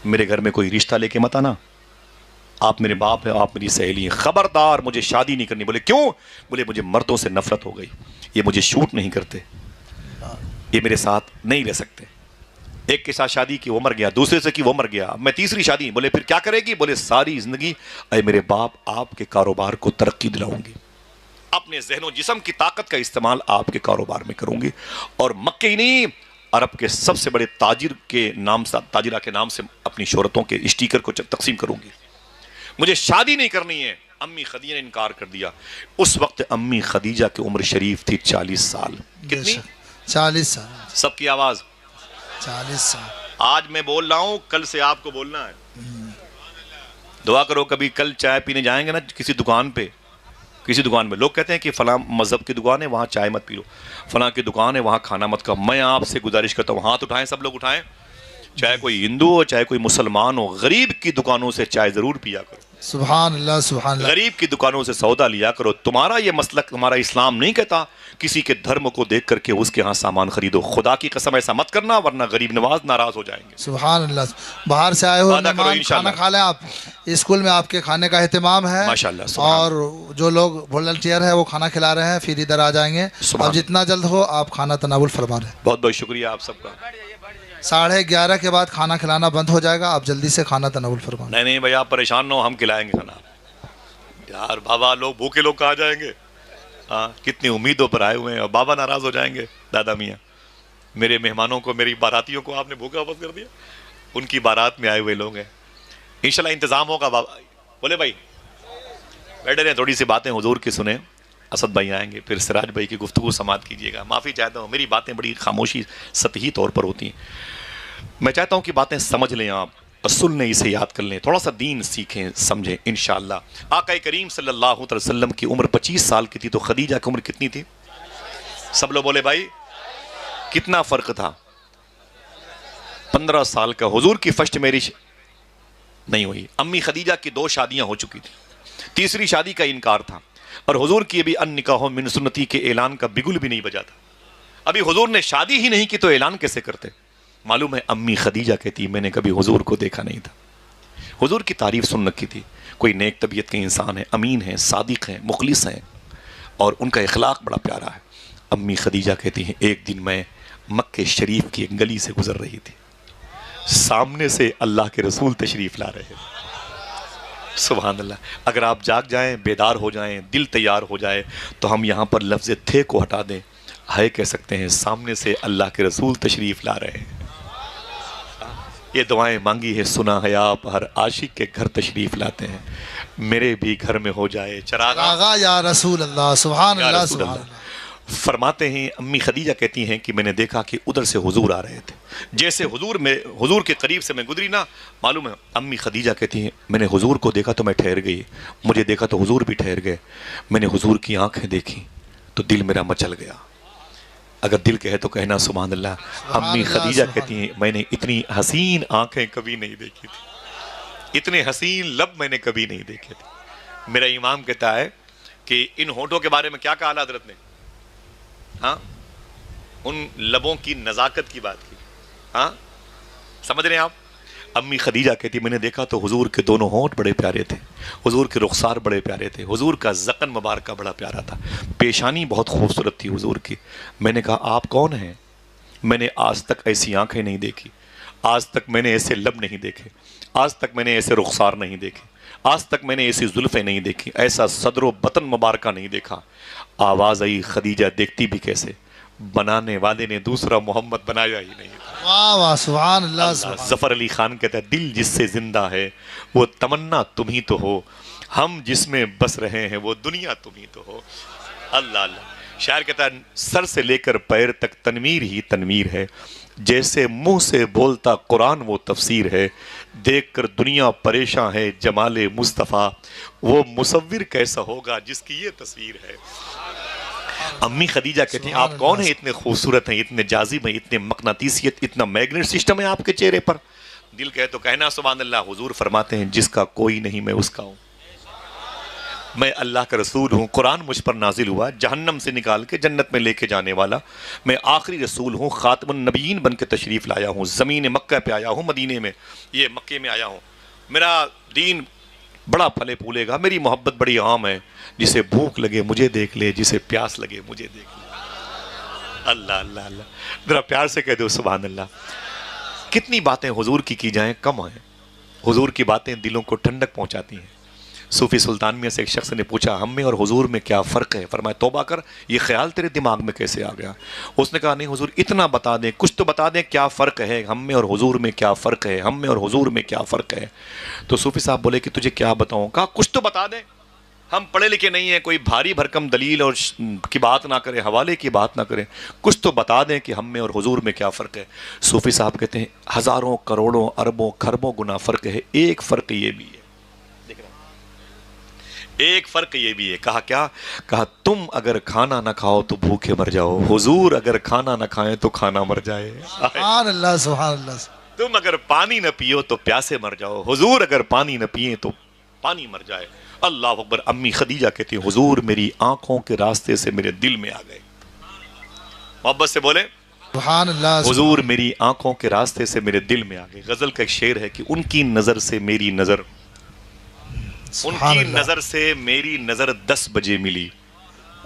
میرے گھر میں کوئی رشتہ لے کے مت آنا، آپ میرے باپ ہیں، آپ میری سہیلی ہیں، خبردار مجھے شادی نہیں کرنی۔ بولے کیوں؟ بولے مجھے مردوں سے نفرت ہو گئی، یہ مجھے شوٹ نہیں کرتے، یہ میرے ساتھ نہیں رہ سکتے۔ ایک کے ساتھ شادی کی وہ مر گیا، دوسرے سے کی وہ مر گیا، اب میں تیسری شادی۔ بولے پھر کیا کرے گی؟ بولے ساری زندگی اے میرے باپ آپ کے کاروبار کو ترقی دلاؤں گی، اپنے ذہن و جسم کی طاقت کا استعمال آپ کے کاروبار میں کروں گی، اور مکہ ہی نہیں عرب کے سب سے بڑے تاجر کے نام سے، تاجرہ کے نام سے اپنی شہرتوں کے اسٹیکر کو تقسیم کروں گی۔ مجھے شادی نہیں کرنی ہے۔ امی خدیجہ نے انکار کر دیا۔ اس وقت امی خدیجہ کی عمر شریف تھی 40 سال۔ کتنی؟ 40 سال۔ سب کی آواز 40 سال۔ آج میں بول رہا ہوں، کل سے آپ کو بولنا ہے۔ دعا کرو کبھی کل چائے پینے جائیں گے نا کسی دکان پہ، کسی دکان میں لوگ کہتے ہیں کہ فلاں مذہب کی دکان ہے وہاں چائے مت پی لو، فلاں کی دکان ہے وہاں کھانا مت کھاؤ۔ میں آپ سے گزارش کرتا ہوں، ہاتھ اٹھائیں، سب لوگ اٹھائیں، چاہے کوئی ہندو ہو چاہے کوئی مسلمان ہو، غریب کی دکانوں سے چائے ضرور پیا کرو، سبحان اللہ سبحان اللہ۔ غریب کی دکانوں سے سودا لیا کرو۔ تمہارا یہ مسلک، ہمارا اسلام نہیں کہتا کسی کے دھرم کو دیکھ کر کے اس کے ہاں سامان خریدو، خدا کی قسم ایسا مت کرنا ورنہ غریب نواز ناراض ہو جائیں گے۔ سبحان اللہ۔ باہر سے آئے ہوئے وعدہ کرو مہمان انشاءاللہ۔ کھانا کھا لیں آپ، اسکول میں آپ کے کھانے کا اہتمام ہے، ماشاءاللہ، سبحان اور جو لوگ والنٹیئر ہے وہ کھانا کھلا رہے ہیں، پھر ادھر آ جائیں گے، سبحان اب جتنا جلد ہو آپ کھانا تناول فرما رہے ہیں۔ بہت بہت شکریہ آپ سب کا۔ 11:30 کے بعد کھانا کھلانا بند ہو جائے گا، آپ جلدی سے کھانا تناول فرما رہے ہیں۔ نہیں بھائی آپ پریشان نہ ہو، ہم کھلائیں گے کھانا۔ یار بابا لوگ بھوکے لوگ کہاں جائیں گے؟ ہاں کتنی امیدوں پر آئے ہوئے ہیں، اور بابا ناراض ہو جائیں گے۔ دادا میاں میرے مہمانوں کو، میری باراتیوں کو آپ نے بھوکا واپس کر دیا، ان کی بارات میں آئے ہوئے لوگ ہیں، انشاءاللہ انتظام ہوگا۔ بابا بولے بھائی بیٹھے رہیں، تھوڑی سی باتیں حضور کی سنیں۔ اسد بھائی آئیں گے، پھر سراج بھائی کی گفتگو سماعت کیجیے گا۔ معافی چاہتا ہوں، میری باتیں بڑی خاموشی سطحی طور پر ہوتی ہیں، میں چاہتا ہوں کہ باتیں سمجھ لیں آپ، اور سن لیں، اسے یاد کر لیں، تھوڑا سا دین سیکھیں سمجھیں انشاءاللہ۔ آقا کریم صلی اللہ علیہ وسلم کی عمر 25 سال کی تھی، تو خدیجہ کی عمر کتنی تھی؟ سب لوگ بولے بھائی کتنا فرق تھا؟ 15 سال کا۔ حضور کی فرسٹ میرج نہیں ہوئی، امی خدیجہ کی 2 شادیاں ہو چکی تھی، تیسری شادی کا انکار تھا، اور حضور کی ابھی ان نکاح من سنتی کے اعلان کا بگل بھی نہیں بجا تھا۔ ابھی حضور نے شادی ہی نہیں کی تو اعلان کیسے کرتے؟ معلوم ہے امی خدیجہ کہتی میں نے کبھی حضور کو دیکھا نہیں تھا۔ حضور کی تعریف سن رکھی تھی، کوئی نیک طبیعت کے انسان ہیں، امین ہیں، صادق ہیں، مخلص ہیں، اور ان کا اخلاق بڑا پیارا ہے۔ امی خدیجہ کہتی ہیں ایک دن میں مکہ شریف کی ایک گلی سے گزر رہی تھی، سامنے سے اللہ کے رسول تشریف لا رہے ہیں۔ سبحان اللہ۔ اگر آپ جاگ جائیں، بیدار ہو جائیں، دل تیار ہو جائے، تو ہم یہاں پر لفظ تھے کو ہٹا دیں، ہائے کہہ سکتے ہیں، سامنے سے اللہ کے رسول تشریف لا رہے ہیں۔ یہ دعائیں مانگی ہے، سنا ہے آپ ہر عاشق کے گھر تشریف لاتے ہیں، میرے بھی گھر میں ہو جائے چراغا آغا یا رسول اللہ، سبحان یا اللہ رسول سبحان اللہ۔ اللہ۔ فرماتے ہیں امی خدیجہ کہتی ہیں کہ میں نے دیکھا کہ ادھر سے حضور آ رہے تھے، جیسے حضور کے قریب سے میں گزری نا، معلوم ہے امی خدیجہ کہتی ہیں میں نے حضور کو دیکھا تو میں ٹھہر گئی، مجھے دیکھا تو حضور بھی ٹھہر گئے، میں نے حضور کی آنکھیں دیکھی تو دل میرا مچل گیا۔ اگر دل کہے تو کہنا سبحان اللہ۔ امی خدیجہ کہتی ہیں میں نے اتنی حسین آنکھیں کبھی نہیں دیکھی تھی، اتنے حسین لب میں نے کبھی نہیں دیکھے تھے۔ میرا امام کہتا ہے کہ ان ہونٹوں کے بارے میں کیا کہا حضرت نے؟ ہاں ان لبوں کی نزاکت کی بات کی، ہاں سمجھ رہے ہیں آپ؟ امی خدیجہ کہتی میں نے دیکھا تو حضور کے دونوں ہونٹ بڑے پیارے تھے، حضور کے رخسار بڑے پیارے تھے، حضور کا ذقن مبارکہ بڑا پیارا تھا، پیشانی بہت خوبصورت تھی حضور کی۔ میں نے کہا آپ کون ہیں؟ میں نے آج تک ایسی آنکھیں نہیں دیکھی، آج تک میں نے ایسے لب نہیں دیکھے، آج تک میں نے ایسے رخسار نہیں دیکھے، آج تک میں نے ایسی زلفیں نہیں دیکھی، ایسا صدر و بطن مبارکہ نہیں دیکھا۔ آواز آئی خدیجہ دیکھتی بھی کیسے؟ بنانے والے نے دوسرا محمد بنایا ہی نہیں تھا۔ واہ واہ سبحان اللہ سبحان۔ ظفر علی خان کہتا ہے دل جس سے زندہ ہے وہ تمنا تم ہی تو ہو، ہم جس میں بس رہے ہیں وہ دنیا تم ہی تو ہو۔ اللہ اللہ۔ شاعر کہتا ہے سر سے لے کر پیر تک تنویر ہی تنویر ہے، جیسے منہ سے بولتا قرآن وہ تفسیر ہے، دیکھ کر دنیا پریشاں ہے جمال مصطفیٰ، وہ مصور کیسا ہوگا جس کی یہ تصویر ہے۔ امی خدیجہ کہتی ہیں آپ کون ہیں؟ اتنے خوبصورت ہیں، اتنے جاذب ہیں، اتنے مقناطیسیت، اتنا میگنیٹ سسٹم ہے آپ کے چہرے پر۔ دل کہے تو کہنا سبحان اللہ۔ حضور فرماتے ہیں جس کا کوئی نہیں میں اس کا ہوں، میں اللہ کا رسول ہوں، قرآن مجھ پر نازل ہوا، جہنم سے نکال کے جنت میں لے کے جانے والا، میں آخری رسول ہوں، خاتم النبیین بن کے تشریف لایا ہوں، زمین مکہ پہ آیا ہوں، مدینے میں، یہ مکے میں آیا ہوں، میرا دین بڑا پھلے پھولے گا، میری محبت بڑی عام ہے، جسے بھوک لگے مجھے دیکھ لے، جسے پیاس لگے مجھے دیکھ لے۔ اللہ اللہ اللہ، ذرا پیار سے کہہ دو سبحان اللہ۔ کتنی باتیں حضور کی جائیں کم ہیں، حضور کی باتیں دلوں کو ٹھنڈک پہنچاتی ہیں۔ صوفی سلطان میں سے ایک شخص نے پوچھا ہم میں اور حضور میں کیا فرق ہے؟ فرمایا توبہ کر، یہ خیال تیرے دماغ میں کیسے آ گیا؟ اس نے کہا نہیں حضور اتنا بتا دیں، کچھ تو بتا دیں کیا فرق ہے ہم میں اور حضور میں، کیا فرق ہے ہم میں اور حضور میں، کیا فرق ہے؟ تو صوفی صاحب بولے کہ تجھے کیا بتاؤں؟ کہا کچھ تو بتا دیں، ہم پڑھے لکھے نہیں ہیں، کوئی بھاری بھرکم دلیل اور کی بات نہ کریں، حوالے کی بات نہ کریں، کچھ تو بتا دیں کہ ہم میں اور حضور میں کیا فرق ہے۔ صوفی صاحب کہتے ہیں ہزاروں کروڑوں اربوں کھربوں گنا فرق ہے، ایک فرق یہ بھی ہے، ایک فرق یہ بھی ہے۔ کہا کیا؟ کہا تم اگر کھانا نہ کھاؤ تو بھوکے مر جاؤ، حضور اگر کھانا نہ کھائیں تو کھانا مر جائے۔ سبحان اللہ سبحان اللہ۔ تم اگر پانی نہ پیو تو پیاسے مر جاؤ، حضور اگر پانی نہ پیئیں تو پانی مر جائے۔ اللہ اکبر۔ امی خدیجہ کہتی ہیں حضور میری آنکھوں کے راستے سے میرے دل میں آ گئے، محبت سے بولے سبحان اللہ۔ حضور میری آنکھوں کے راستے سے میرے دل میں آ گئے۔ غزل کا ایک شعر ہے کہ ان کی نظر سے میری نظر، ان کی نظر سے میری نظر 10 بجے ملی،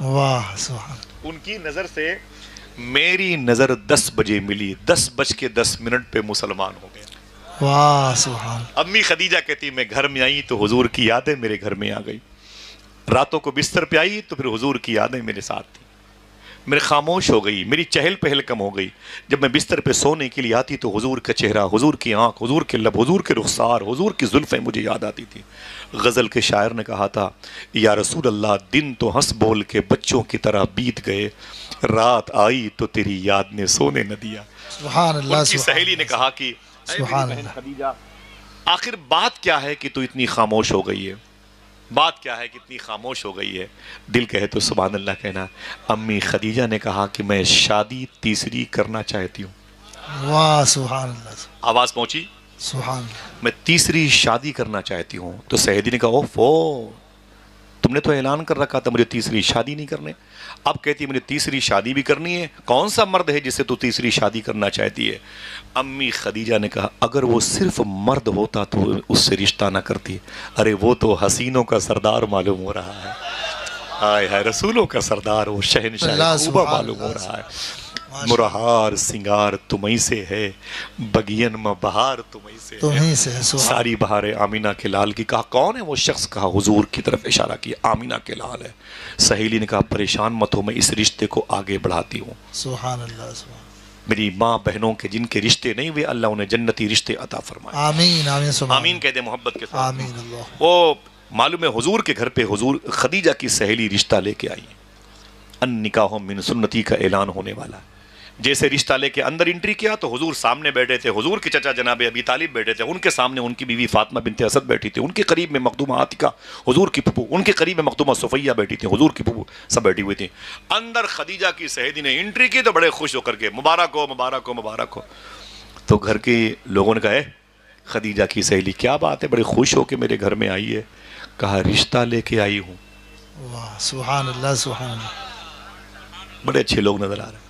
واہ سبحان، ان کی نظر سے میری نظر 10 بجے ملی، 10:10 پہ مسلمان ہو گئے۔ واہ سبحان۔ امی خدیجہ کہتی میں گھر میں آئی تو حضور کی یادیں میرے گھر میں آ گئی، راتوں کو بستر پہ آئی تو پھر حضور کی یادیں میرے ساتھ تھی، میرے خاموش ہو گئی، میری چہل پہل کم ہو گئی۔ جب میں بستر پہ سونے کے لیے آتی تو حضور کا چہرہ، حضور کی آنکھ، حضور کے لب، حضور کے رخسار، حضور کی زلفیں مجھے یاد آتی تھی۔ غزل کے شاعر نے کہا تھا یا رسول اللہ دن تو ہنس بول کے بچوں کی طرح بیت گئے، رات آئی تو تیری یاد نے سونے نہ دیا۔ سبحان اللہ۔ ان کی سہیلی نے کہا کہ سبحان اللہ خدیجہ آخر بات کیا ہے کہ تو اتنی خاموش ہو گئی ہے، بات کیا ہے کہ اتنی خاموش ہو گئی ہے؟ دل کہے تو سبحان اللہ کہنا۔ امی خدیجہ نے کہا کہ میں شادی تیسری کرنا چاہتی ہوں۔ واہ سبحان اللہ آواز پہنچی؟ سبحان اللہ۔ میں تیسری شادی کرنا چاہتی ہوں۔ تو سہیلی نے کہا اوف تم نے تو اعلان کر رکھا تھا مجھے تیسری شادی نہیں کرنے، اب کہتی مجھے تیسری شادی بھی کرنی ہے، کون سا مرد ہے جسے تو تیسری شادی کرنا چاہتی ہے؟ امی خدیجہ نے کہا اگر وہ صرف مرد ہوتا تو اس سے رشتہ نہ کرتی، ارے وہ تو حسینوں کا سردار معلوم ہو رہا ہے، ہائے ہائے رسولوں کا سردار، وہ شہنشاہ خوبہ معلوم ہو رہا ہے۔ مرہار سنگار تمہیں سے ہے، بگین میں بہار تمہیں سے ہے، ساری بہاریں آمینہ کے لال کی۔ کہا کون ہے وہ شخص؟ کہا حضور کی طرف اشارہ کیا، آمینہ کے لال ہے۔ سہیلی نے کہا پریشان مت ہو، میں اس رشتے کو آگے بڑھاتی ہوں۔ سبحان اللہ سبحان۔ میری ماں بہنوں کے جن کے رشتے نہیں ہوئے اللہ انہیں جنتی رشتے عطا فرمائے۔ آمین آمین سبحان۔ آمین کہہ دے محبت کے ساتھ۔ آمین اللہ۔ وہ معلوم ہے حضور کے گھر پہ حضور خدیجہ کی سہیلی رشتہ لے کے آئی، ان نکاح من سنتی کا اعلان ہونے والا ہے۔ جیسے رشتہ لے کے اندر انٹری کیا تو حضور سامنے بیٹھے تھے، حضور کے چچا جناب ابی طالب بیٹھے تھے، ان کے سامنے ان کی بیوی فاطمہ بنت اسد بیٹھی تھی، ان کے قریب میں مخدومہ عاتکہ حضور کی پھپھو، ان کے قریب میں مخدومہ صفیہ بیٹھی تھی، حضور کی پھپھو سب بیٹھی ہوئی تھی۔ اندر خدیجہ کی سہیلی نے انٹری کی تو بڑے خوش ہو کر کے مبارک ہو مبارک ہو مبارک ہو۔ تو گھر کے لوگوں نے کہا خدیجہ کی سہیلی کیا بات ہے، بڑے خوش ہو کے میرے گھر میں آئی ہے؟ کہا رشتہ لے کے آئی ہوں۔ واہ سبحان اللہ سبحان اللہ۔ بڑے اچھے لوگ نظر آ رہے ہیں،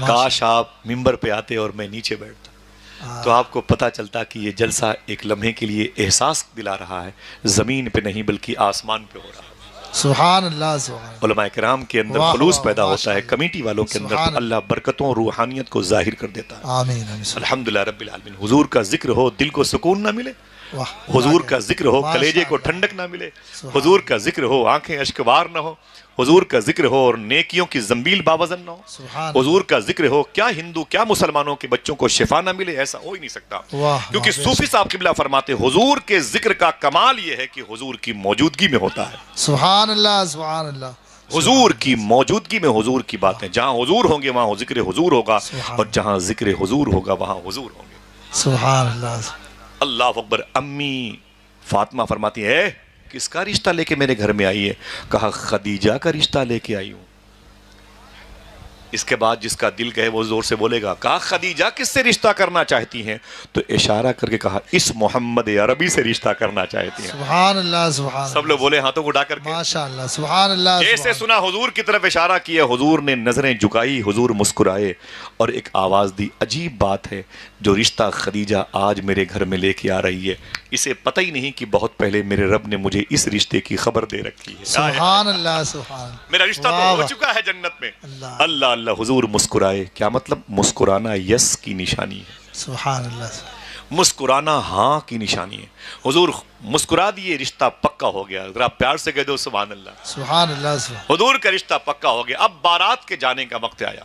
کاش آپ ممبر پہ آتے اور میں نیچے بیٹھتا تو آپ کو پتہ چلتا کہ یہ جلسہ ایک لمحے کے لیے احساس دلا رہا ہے، زمین پہ نہیں بلکہ آسمان پہ ہو رہا ہے۔ سبحان اللہ سبحان۔ علماء کرام کے اندر خلوص پیدا ہوتا ہے، کمیٹی والوں کے اندر تو اللہ برکتوں اور روحانیت کو ظاہر کر دیتا ہے۔ آمین۔ الحمدللہ رب العالمین۔ حضور کا ذکر ہو دل کو سکون نہ ملے، حضور کا ذکر ہو کلیجے کو ٹھنڈک نہ ملے، حضور کا ذکر ہو آنکھیں اشکبار نہ ہو، حضور کا ذکر ہو اور نیکیوں کی زنبیل باوزن نہ ہو، حضور کا ذکر ہو کیا ہندو کیا مسلمانوں کے بچوں کو شفا نہ ملے، ایسا ہو ہی نہیں سکتا۔ کیونکہ صوفی صاحب قبلہ فرماتے حضور کے ذکر کا کمال یہ ہے کہ حضور کی موجودگی میں ہوتا ہے۔ سبحان اللہ سبحان اللہ۔ حضور کی موجودگی میں حضور کی باتیں، جہاں حضور ہوں گے وہاں ذکر حضور ہوگا، اور جہاں ذکر حضور ہوگا وہاں حضور ہوں گے۔ سبحان اللہ۔ اللہ اکبر۔ امی فاطمہ فرماتی ہے کس کا رشتہ لے کے میرے گھر میں آئی ہے؟ کہا خدیجہ کا رشتہ لے کے آئی ہوں۔ اس کے بعد جس کا دل کہے وہ زور سے بولے گا. کہا خدیجہ کس سے رشتہ کرنا چاہتی ہیں؟ تو اشارہ کر کے کہا اس محمد عربی سے رشتہ کرنا چاہتی ہیں. سبحان اللہ سبحان سب لوگ بولے ہاتھوں کو اٹھا کر کے ماشاء اللہ سبحان اللہ. جیسے سنا حضور کی طرف اشارہ کیا, حضور نے نظریں جھکائی, حضور مسکرائے اور ایک آواز دی. عجیب بات ہے, جو رشتہ خدیجہ آج میرے گھر میں لے کے آ رہی ہے اسے پتہ ہی نہیں کہ بہت پہلے میرے رب نے مجھے اس رشتے کی خبر دے رکھی ہے. سبحان اللہ سبحان. میرا رشتہ تو ہو چکا ہے جنت میں. اللہ اللہ. حضور مسکرائے. کیا مطلب؟ مسکرانا یس کی نشانی ہے. سبحان اللہ. مسکرانا ہاں کی نشانی ہے. حضور مسکرا دیے, رشتہ پکا ہو گیا. ذرا پیار سے کہہ دو سبحان اللہ. سبحان اللہ. حضور کا رشتہ پکا ہو گیا. اب بارات کے جانے کا وقت آیا,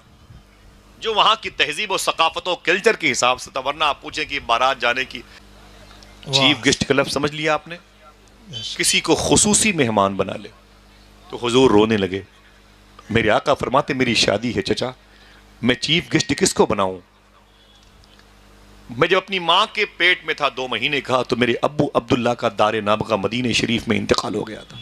جو وہاں کی تہذیب و ثقافت و کلچر کے حساب سے تھا. ورنہ آپ پوچھیں کہ بارات جانے کی, چیف گیسٹ کا لفظ سمجھ لیا آپ نے, کسی کو خصوصی مہمان بنا لے. تو حضور رونے لگے. میرے آقا فرماتے میری شادی ہے چچا, میں چیف گیسٹ کس کو بناؤں؟ میں جب اپنی ماں کے پیٹ میں تھا 2 مہینے کا, تو میرے ابو عبداللہ کا دار نابغہ مدینہ شریف میں انتقال ہو گیا تھا.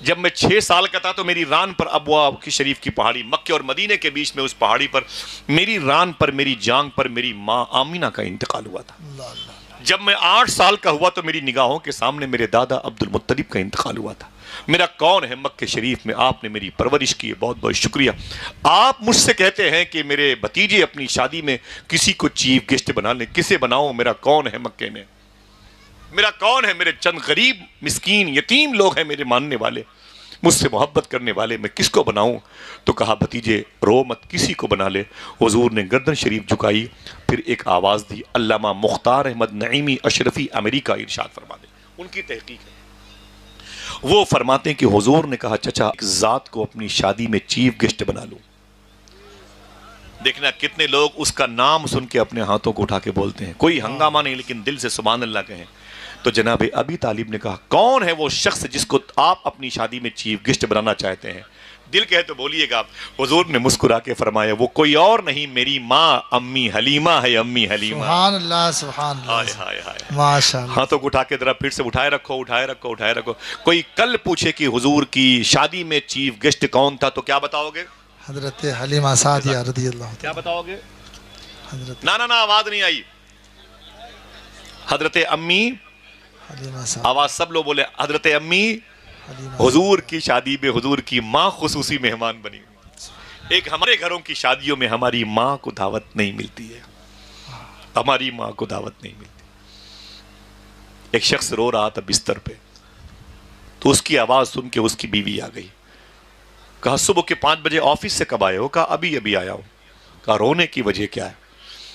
جب میں 6 سال کا تھا تو میری ران پر ابوا کی شریف کی پہاڑی, مکہ اور مدینہ کے بیچ میں اس پہاڑی پر میری ران پر, میری جانگ پر میری ماں آمینہ کا انتقال ہوا تھا. جب میں 8 سال کا ہوا تو میری نگاہوں کے سامنے میرے دادا عبد المطلب کا انتقال ہوا تھا. میرا کون ہے مکہ شریف میں, آپ نے میری پرورش کی ہے, بہت بہت شکریہ. آپ مجھ سے کہتے ہیں کہ میرے بھتیجے اپنی شادی میں کسی کو چیف گیسٹ بنا لیں, کسے بناؤں؟ میرا کون ہے مکے میں, میرا کون ہے؟ میرے چند غریب مسکین یتیم لوگ ہیں میرے ماننے والے, مجھ سے محبت کرنے والے, میں کس کو بناؤں؟ تو کہا بھتیجے رو مت, کسی کو بنا لے. حضور نے گردن شریف جھکائی, پھر ایک آواز دی. علامہ مختار احمد نعیمی اشرفی امریکہ ارشاد فرما دے, ان کی تحقیق ہے. وہ فرماتے ہیں کہ حضور نے کہا چچا ایک ذات کو اپنی شادی میں چیف گیسٹ بنا لوں. دیکھنا کتنے لوگ اس کا نام سن کے اپنے ہاتھوں کو اٹھا کے بولتے ہیں, کوئی ہنگامہ نہیں لیکن دل سے سبحان اللہ کہیں. تو جناب ابی طالب نے کہا کون ہے وہ شخص جس کو آپ اپنی شادی میں چیف گیسٹ بنانا چاہتے ہیں؟ دل کہے تو بولیے گا. حضور نے مسکرا کے فرمایا وہ کوئی اور نہیں, میری ماں امی حلیمہ ہے. امی حلیمہ. سبحان اللہ سبحان اللہ. ہائے ہائے ہائے. ماشاء اللہ. ہاتھوں کو اٹھا کے ذرا پھر سے اٹھائے رکھو, اٹھائے رکھو, اٹھائے رکھو. کوئی کل پوچھے کہ حضور کی شادی میں چیف گیسٹ کون تھا تو کیا بتاؤ گے؟ حضرت حلیمہ سعدیہ رضی اللہ. کیا بتاؤ گے؟ حضرت نا آواز نہیں آئی. حضرت امی. حلیمہ صاحب. آواز سب لوگ بولے حضرت امی. حلیمہ حضور کی شادی میں حضور کی ماں خصوصی مہمان بنی. ایک ہمارے گھروں کی شادیوں میں ہماری ماں کو دعوت نہیں ملتی ہے, ہماری ماں کو دعوت نہیں ملتی. ایک شخص رو رہا تھا بستر پہ, تو اس کی آواز سن کے اس کی بیوی آ گئی. کہا صبح کے 5 بجے آفس سے کب آئے ہو؟ کہا ابھی آیا ہوں. کہا رونے کی وجہ کیا ہے؟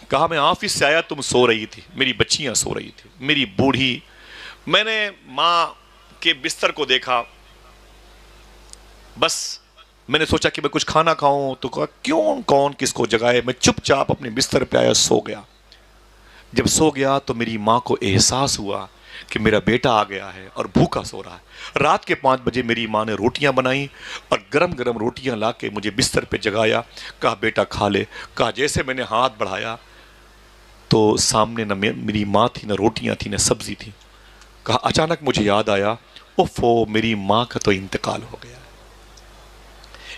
کہا میں آفس سے آیا, تم سو رہی تھی, میری بچیاں سو رہی تھی, میری بوڑھی, میں نے ماں کے بستر کو دیکھا, بس میں نے سوچا کہ میں کچھ کھانا کھاؤں. تو کہا کیوں, کون کس کو جگائے؟ میں چپ چاپ اپنے بستر پہ آیا, سو گیا. جب سو گیا تو میری ماں کو احساس ہوا کہ میرا بیٹا آ گیا ہے اور بھوکا سو رہا ہے. رات کے 5 بجے میری ماں نے روٹیاں بنائیں اور گرم گرم روٹیاں لا کے مجھے بستر پہ جگایا. کہا بیٹا کھا لے. کہا جیسے میں نے ہاتھ بڑھایا تو سامنے نہ میری ماں تھی, نہ روٹیاں تھی, نہ سبزی تھی. کہا اچانک مجھے یاد آیا, اوفو میری ماں کا تو انتقال ہو گیا.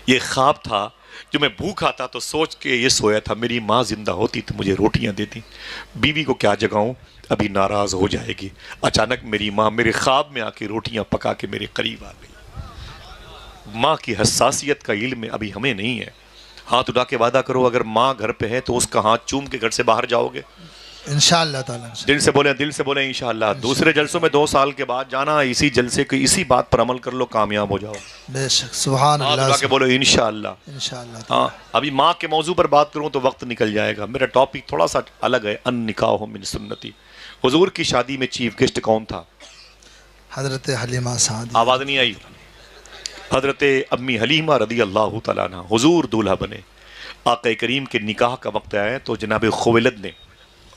یہ خواب تھا جو میں بھوکا تھا تو سوچ کے یہ سویا تھا, میری ماں زندہ ہوتی تو مجھے روٹیاں دیتی. بیوی کو کیا جگاؤں, ابھی ناراض ہو جائے گی. اچانک میری ماں میرے خواب میں آ کے روٹیاں پکا کے میرے قریب آ گئی. ماں کی حساسیت کا علم ابھی ہمیں نہیں ہے. ہاتھ اٹھا کے وعدہ کرو اگر ماں گھر پہ ہے تو اس کا ہاتھ چوم کے گھر سے باہر جاؤ گے. انشاءاللہ تعالی. دل سے بولیں انشاءاللہ. دوسرے جلسوں میں 2 سال کے بعد جانا, اسی جلسے کی اسی بات پر عمل کر لو, کامیاب ہو جاؤ. بے شک. سبحان ہاتھ اللہ. اٹھا کے بولو انشاءاللہ. انشاءاللہ. ہاں ابھی ماں کے موضوع پر بات کروں تو وقت نکل جائے گا. میرا ٹاپک تھوڑا سا الگ ہے, ان نکاح من سنتی. حضور کی شادی میں چیف گیسٹ کون تھا؟ حضرت حلیمہ سعدیہ. آواز نہیں آئی. حضرت امی حلیمہ رضی اللہ تعالیٰ عنہ حضور دولہا بنے. آقا کریم کے نکاح کا وقت آیا تو جناب خویلد نے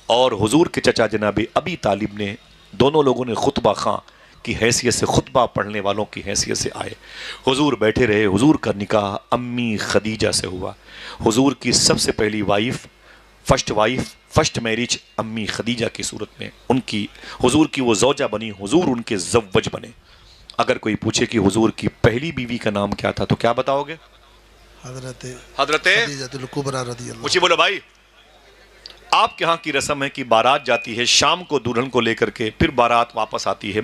اور حضور کے چچا جناب ابی طالب نے, دونوں لوگوں نے خطبہ خواں کی حیثیت سے, خطبہ پڑھنے والوں کی حیثیت سے آئے. حضور بیٹھے رہے. حضور کا نکاح امی خدیجہ سے ہوا. حضور کی سب سے پہلی وائف, فرسٹ میرج امی خدیجہ کی صورت میں ان کی, حضور کی وہ زوجہ بنی, حضور ان کے زوج بنے. اگر کوئی پوچھے کہ حضور کی پہلی بیوی کا نام کیا تھا تو کیا بتاؤ گے؟ حضرت حضرت خدیجۃ الکبریٰ رضی اللہ مجھے بولو بھائی، آپ کے ہاں کی رسم ہے کہ بارات جاتی ہے شام کو دلہن کو لے کر کے، پھر بارات واپس آتی ہے